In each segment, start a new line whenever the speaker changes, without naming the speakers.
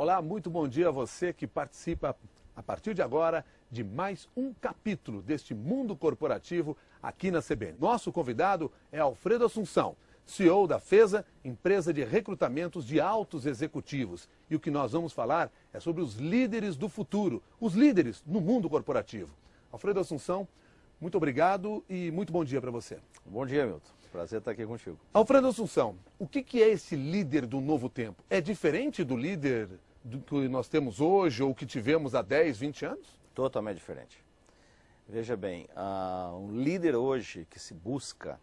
Olá, muito bom dia a você que participa a partir de agora de mais um capítulo deste mundo corporativo aqui na CBN. Nosso convidado é Alfredo Assunção, CEO da FESA, empresa de recrutamentos de altos executivos. E o que nós vamos falar é sobre os líderes do futuro, os líderes no mundo corporativo. Alfredo Assunção, muito obrigado e muito bom dia para você.
Bom dia, Milton. Prazer estar aqui contigo.
Alfredo Assunção, o que é esse líder do novo tempo? É diferente do líder que nós temos hoje ou que tivemos há 10, 20 anos?
Totalmente diferente. Veja bem, um líder hoje que se busca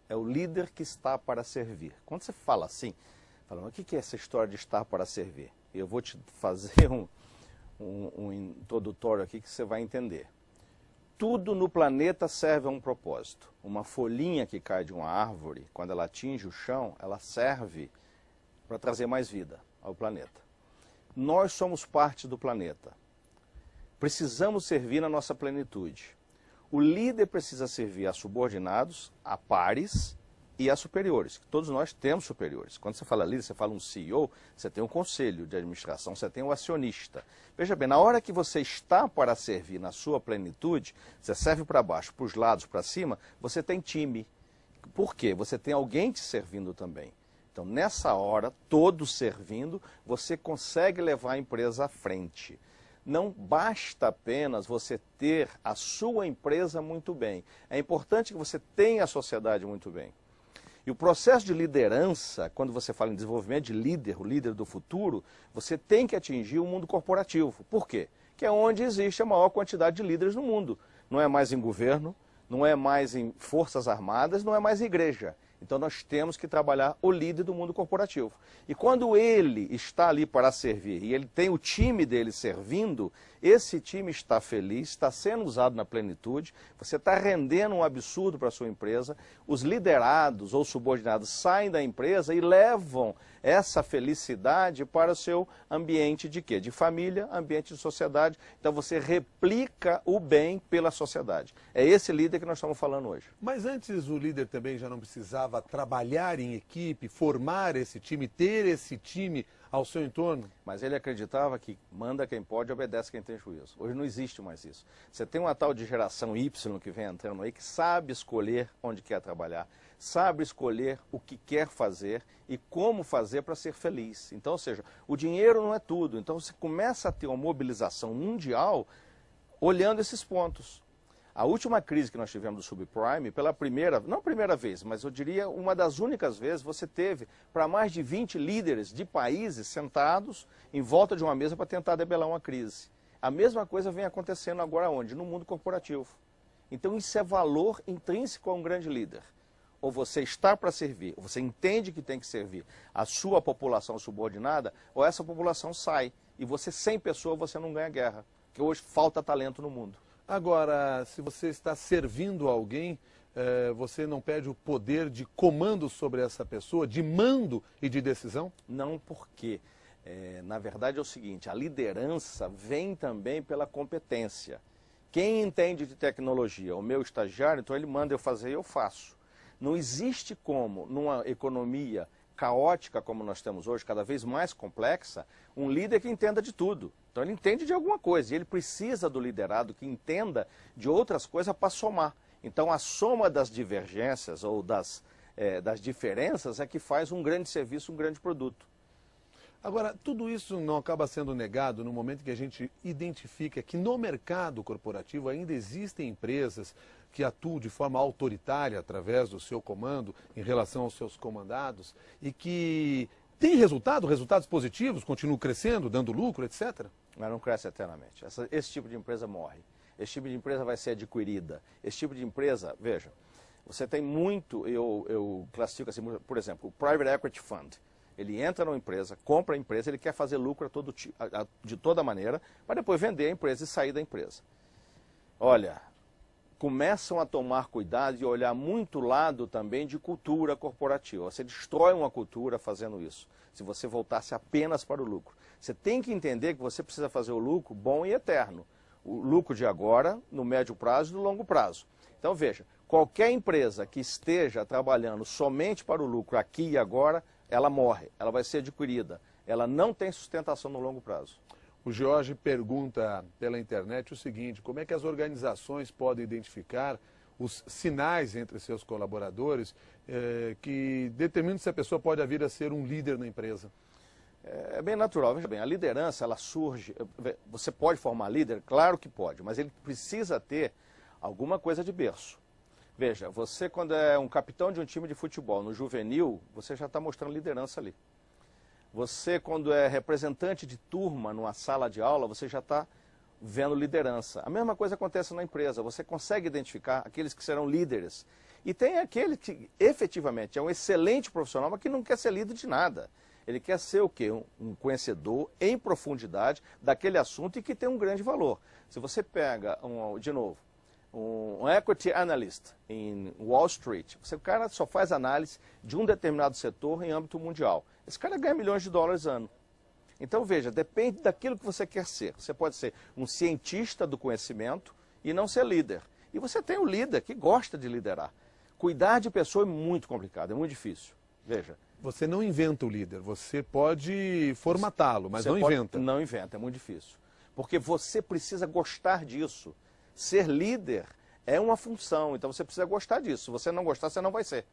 é o líder que está para servir. Quando você fala assim, fala, mas o que é essa história de estar para servir? Eu vou te fazer um introdutório aqui que você vai entender. Tudo no planeta serve a um propósito. Uma folhinha que cai de uma árvore, quando ela atinge o chão, ela serve para trazer mais vida ao planeta. Nós somos parte do planeta. Precisamos servir na nossa plenitude. O líder precisa servir a subordinados, a pares e a superiores. Todos nós temos superiores. Quando você fala líder, você fala um CEO, você tem um conselho de administração, você tem um acionista. Veja bem, na hora que você está para servir na sua plenitude, você serve para baixo, para os lados, para cima, você tem time. Por quê? Você tem alguém te servindo também. Então, nessa hora, todos servindo, você consegue levar a empresa à frente. Não basta apenas você ter a sua empresa muito bem. É importante que você tenha a sociedade muito bem. E o processo de liderança, quando você fala em desenvolvimento de líder, o líder do futuro, você tem que atingir o mundo corporativo. Por quê? Que é onde existe a maior quantidade de líderes no mundo. Não é mais em governo, não é mais em forças armadas, não é mais em igreja. Então nós temos que trabalhar o líder do mundo corporativo. E quando ele está ali para servir e ele tem o time dele servindo, esse time está feliz, está sendo usado na plenitude, você está rendendo um absurdo para a sua empresa, os liderados ou subordinados saem da empresa e levam essa felicidade para o seu ambiente de quê? De família, ambiente de sociedade. Então você replica o bem pela sociedade. É esse líder que nós estamos falando hoje.
Mas antes o líder também já não precisava trabalhar em equipe, formar esse time, ter esse time ao seu entorno?
Mas ele acreditava que manda quem pode, obedece quem tem juízo. Hoje não existe mais isso. Você tem uma tal de geração Y que vem entrando aí, que sabe escolher onde quer trabalhar, sabe escolher o que quer fazer e como fazer para ser feliz. Então, ou seja, o dinheiro não é tudo. Então você começa a ter uma mobilização mundial olhando esses pontos. A última crise que nós tivemos do subprime, pela primeira, não a primeira vez, mas eu diria uma das únicas vezes, você teve para mais de 20 líderes de países sentados em volta de uma mesa para tentar debelar uma crise. A mesma coisa vem acontecendo agora onde? No mundo corporativo. Então isso é valor intrínseco a um grande líder. Ou você está para servir, ou você entende que tem que servir a sua população subordinada, ou essa população sai. E você, sem pessoa, você não ganha guerra. Porque hoje falta talento no mundo.
Agora, se você está servindo alguém, você não perde o poder de comando sobre essa pessoa, de mando e de decisão?
Não, porque, na verdade é o seguinte, a liderança vem também pela competência. Quem entende de tecnologia, o meu estagiário, então ele manda eu fazer e eu faço. Não existe como, numa economia caótica como nós temos hoje, cada vez mais complexa, um líder que entenda de tudo. Então ele entende de alguma coisa e ele precisa do liderado que entenda de outras coisas para somar. Então a soma das divergências ou das diferenças é que faz um grande serviço, um grande produto.
Agora, tudo isso não acaba sendo negado no momento que a gente identifica que no mercado corporativo ainda existem empresas que atuam de forma autoritária através do seu comando em relação aos seus comandados e que tem resultados positivos, continuam crescendo, dando lucro, etc.
Mas não cresce eternamente. Esse tipo de empresa morre. Esse tipo de empresa vai ser adquirida. Esse tipo de empresa, veja, você tem muito, eu classifico assim, por exemplo, o Private Equity Fund. Ele entra numa empresa, compra a empresa, ele quer fazer lucro de toda maneira, para depois vender a empresa e sair da empresa. Olha, começam a tomar cuidado e olhar muito lado também de cultura corporativa. Você destrói uma cultura fazendo isso, se você voltasse apenas para o lucro. Você tem que entender que você precisa fazer o lucro bom e eterno. O lucro de agora, no médio prazo e no longo prazo. Então veja, qualquer empresa que esteja trabalhando somente para o lucro aqui e agora, ela morre, ela vai ser adquirida. ela não tem sustentação no longo prazo.
O Jorge pergunta pela internet o seguinte: como é que as organizações podem identificar os sinais entre seus colaboradores que determinam se a pessoa pode vir a ser um líder na empresa?
É bem natural. Veja bem, a liderança, ela surge... Você pode formar líder? Claro que pode, mas ele precisa ter alguma coisa de berço. Veja, você quando é um capitão de um time de futebol no juvenil, você já está mostrando liderança ali. Você quando é representante de turma numa sala de aula, você já está vendo liderança. A mesma coisa acontece na empresa, você consegue identificar aqueles que serão líderes. E tem aquele que efetivamente é um excelente profissional, mas que não quer ser líder de nada. Ele quer ser o quê? Um conhecedor em profundidade daquele assunto e que tem um grande valor. Se você pega, de novo, um equity analyst em Wall Street, o cara só faz análise de um determinado setor em âmbito mundial. Esse cara ganha milhões de dólares ano. Então veja, depende daquilo que você quer ser. Você pode ser um cientista do conhecimento e não ser líder. E você tem o líder que gosta de liderar. Cuidar de pessoa é muito complicado, é muito difícil. Veja.
Você não inventa o líder, você pode formatá-lo, mas não inventa.
Não inventa, é muito difícil. Porque você precisa gostar disso. Ser líder é uma função, então você precisa gostar disso. Se você não gostar, você não vai ser.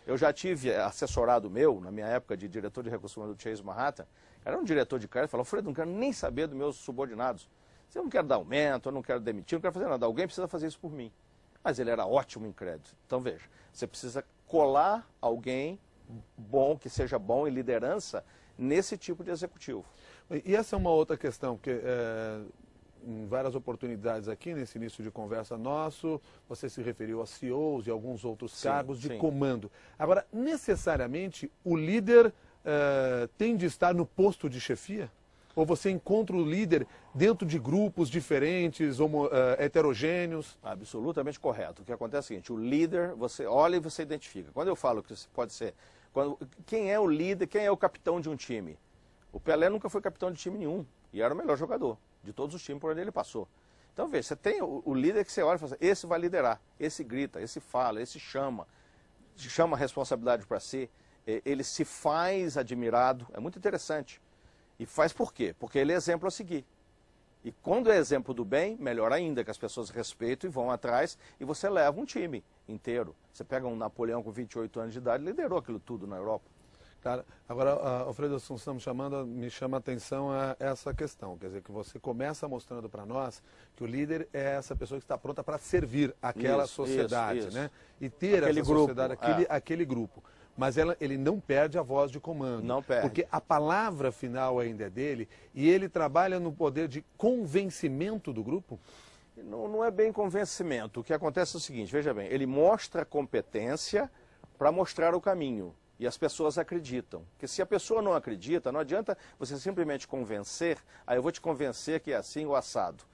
Eu já tive assessorado meu, na minha época de diretor de recursos humanos do Chase Manhattan, era um diretor de carreira, falou: Alfredo, não quero nem saber dos meus subordinados. Eu não quero dar aumento, eu não quero demitir, não quero fazer nada. Alguém precisa fazer isso por mim. Mas ele era ótimo em crédito. Então veja, você precisa colar alguém bom, que seja bom em liderança, nesse tipo de executivo.
E essa é uma outra questão, porque em várias oportunidades aqui, nesse início de conversa nosso, você se referiu a CEOs e alguns outros cargos de comando. Agora, necessariamente, o líder tem de estar no posto de chefia? Ou você encontra o líder dentro de grupos diferentes, heterogêneos?
Absolutamente correto. O que acontece é o seguinte: o líder, você olha e você identifica. Quando eu falo que pode ser... quem é o líder, quem é o capitão de um time? O Pelé nunca foi capitão de time nenhum e era o melhor jogador de todos os times por onde ele passou. Então veja, você tem o líder que você olha e fala assim: esse vai liderar, esse grita, esse fala, esse chama a responsabilidade para si, ele se faz admirado, é muito interessante. E faz por quê? Porque ele é exemplo a seguir. E quando é exemplo do bem, melhor ainda, que as pessoas respeitam e vão atrás, e você leva um time inteiro. Você pega um Napoleão com 28 anos de idade, liderou aquilo tudo na Europa.
Cara, agora, Alfredo Assunção me chama a atenção a essa questão. Quer dizer, que você começa mostrando para nós que o líder é essa pessoa que está pronta para servir aquela sociedade, né? E ter
aquele
essa
grupo,
sociedade, aquele grupo. Mas ele não perde a voz de comando.
Não perde.
Porque a palavra final ainda é dele e ele trabalha no poder de convencimento do grupo?
Não é bem convencimento. O que acontece é o seguinte, veja bem, ele mostra competência para mostrar o caminho. E as pessoas acreditam. Porque se a pessoa não acredita, não adianta você simplesmente convencer: eu vou te convencer que é assim ou assado.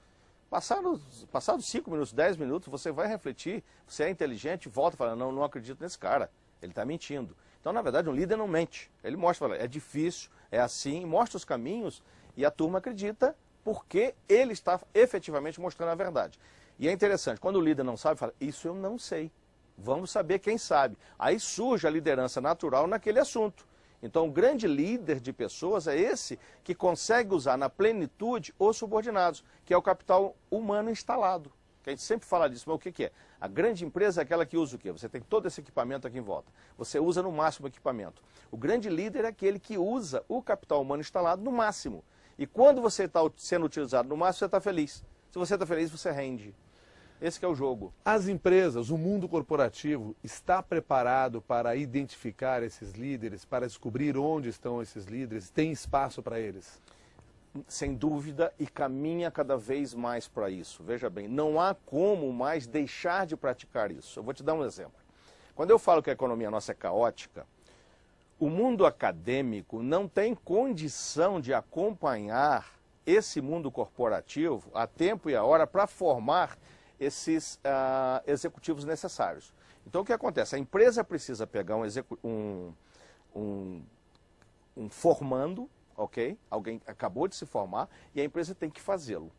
Passados 5 minutos, 10 minutos, você vai refletir, você é inteligente, volta e fala: não acredito nesse cara. Ele está mentindo. Então, na verdade, um líder não mente. Ele mostra, fala: é difícil, é assim, mostra os caminhos e a turma acredita porque ele está efetivamente mostrando a verdade. E é interessante, quando o líder não sabe, fala: isso eu não sei. Vamos saber quem sabe. Aí surge a liderança natural naquele assunto. Então, o grande líder de pessoas é esse que consegue usar na plenitude os subordinados, que é o capital humano instalado. Que a gente sempre fala disso, mas o que é? A grande empresa é aquela que usa o quê? Você tem todo esse equipamento aqui em volta. Você usa no máximo o equipamento. O grande líder é aquele que usa o capital humano instalado no máximo. E quando você está sendo utilizado no máximo, você está feliz. Se você está feliz, você rende. Esse que é o jogo.
As empresas, o mundo corporativo, está preparado para identificar esses líderes, para descobrir onde estão esses líderes? Tem espaço para eles?
Sem dúvida, e caminha cada vez mais para isso. Veja bem, não há como mais deixar de praticar isso. Eu vou te dar um exemplo. Quando eu falo que a economia nossa é caótica, o mundo acadêmico não tem condição de acompanhar esse mundo corporativo a tempo e a hora para formar esses executivos necessários. Então o que acontece? A empresa precisa pegar um formando, ok? Alguém acabou de se formar e a empresa tem que fazê-lo.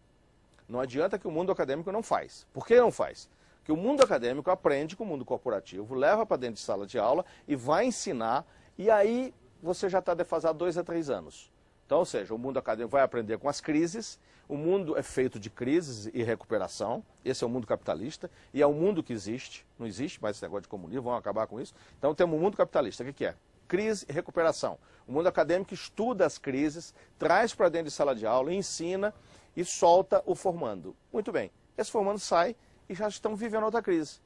Não adianta que o mundo acadêmico não faz. Por que não faz? Porque o mundo acadêmico aprende com o mundo corporativo, leva para dentro de sala de aula e vai ensinar, e aí você já está defasado 2 a 3 anos. Então, ou seja, o mundo acadêmico vai aprender com as crises, o mundo é feito de crises e recuperação, esse é o mundo capitalista, e é o mundo que existe, não existe mais esse negócio de comunismo, vamos acabar com isso. Então temos o mundo capitalista, o que é? Crise e recuperação. O mundo acadêmico estuda as crises, traz para dentro de sala de aula, ensina e solta o formando. Muito bem, esse formando sai e já estão vivendo outra crise.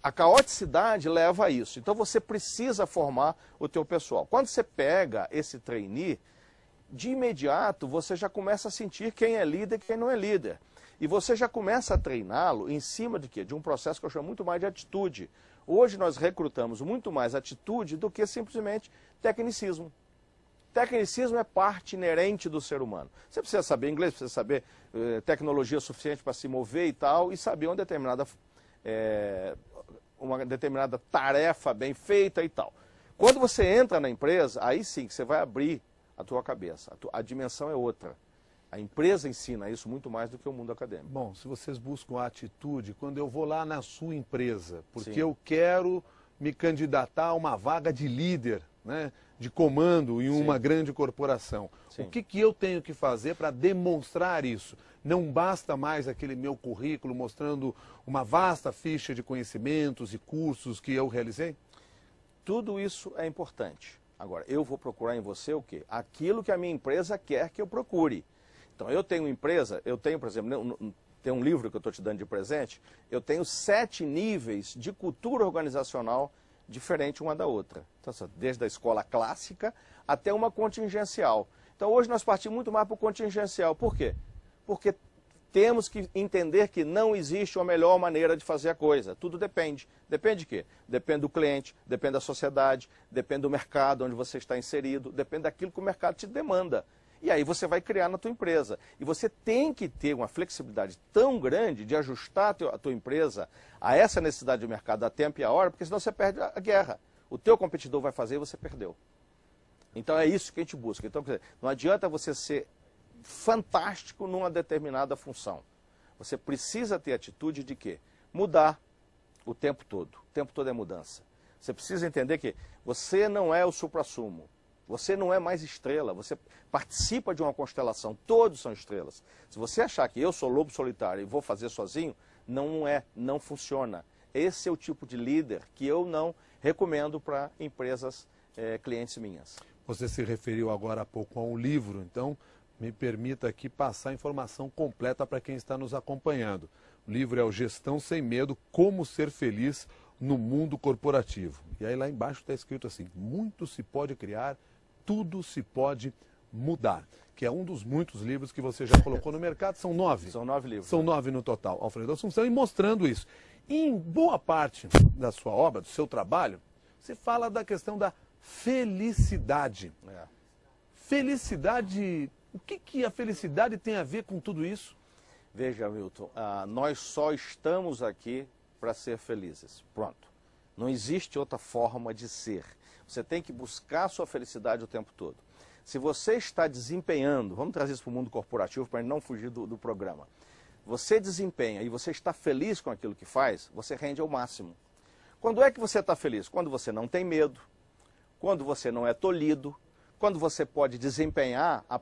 A caoticidade leva a isso, então você precisa formar o teu pessoal. Quando você pega esse trainee, de imediato você já começa a sentir quem é líder e quem não é líder. E você já começa a treiná-lo em cima de quê? De um processo que eu chamo muito mais de atitude. Hoje nós recrutamos muito mais atitude do que simplesmente tecnicismo. Tecnicismo é parte inerente do ser humano. Você precisa saber inglês, precisa saber tecnologia suficiente para se mover e tal, e saber uma determinada tarefa bem feita e tal. Quando você entra na empresa, aí sim que você vai abrir a tua cabeça. A dimensão é outra. A empresa ensina isso muito mais do que o mundo acadêmico.
Bom, se vocês buscam a atitude, quando eu vou lá na sua empresa, porque
Sim.
eu quero me candidatar a uma vaga de líder, né, de comando em uma grande corporação,
Sim.
o que eu tenho que fazer para demonstrar isso? Não basta mais aquele meu currículo mostrando uma vasta ficha de conhecimentos e cursos que eu realizei?
Tudo isso é importante. Agora, eu vou procurar em você o quê? Aquilo que a minha empresa quer que eu procure. Então, eu tenho uma empresa, por exemplo, tem um livro que eu estou te dando de presente, eu tenho 7 níveis de cultura organizacional diferente uma da outra. Então, desde a escola clássica até uma contingencial. Então, hoje nós partimos muito mais para o contingencial. Por quê? Porque temos que entender que não existe uma melhor maneira de fazer a coisa. Tudo depende. Depende de quê? Depende do cliente, depende da sociedade, depende do mercado onde você está inserido, depende daquilo que o mercado te demanda. E aí você vai criar na tua empresa. E você tem que ter uma flexibilidade tão grande de ajustar a tua empresa a essa necessidade do mercado a tempo e a hora, porque senão você perde a guerra. O teu competidor vai fazer e você perdeu. Então é isso que a gente busca. Então, quer dizer, não adianta você ser fantástico numa determinada função. Você precisa ter atitude de quê? Mudar o tempo todo. O tempo todo é mudança. Você precisa entender que você não é o suprassumo. Você não é mais estrela. Você participa de uma constelação. Todos são estrelas. Se você achar que eu sou lobo solitário e vou fazer sozinho, não funciona. Esse é o tipo de líder que eu não recomendo para empresas clientes minhas.
Você se referiu agora há pouco a um livro, então me permita aqui passar a informação completa para quem está nos acompanhando. O livro é o Gestão Sem Medo, Como Ser Feliz no Mundo Corporativo. E aí lá embaixo está escrito assim, muito se pode criar, tudo se pode mudar. Que é um dos muitos livros que você já colocou no mercado, são 9.
São 9 livros.
São 9 no total, Alfredo Assunção, e mostrando isso. E em boa parte da sua obra, do seu trabalho, você fala da questão da felicidade. Felicidade... O que a felicidade tem a ver com tudo isso?
Veja, Milton, nós só estamos aqui para ser felizes. Pronto. Não existe outra forma de ser. Você tem que buscar a sua felicidade o tempo todo. Se você está desempenhando, vamos trazer isso para o mundo corporativo para não fugir do programa. Você desempenha e você está feliz com aquilo que faz, você rende ao máximo. Quando é que você está feliz? Quando você não tem medo, quando você não é tolhido, quando você pode desempenhar a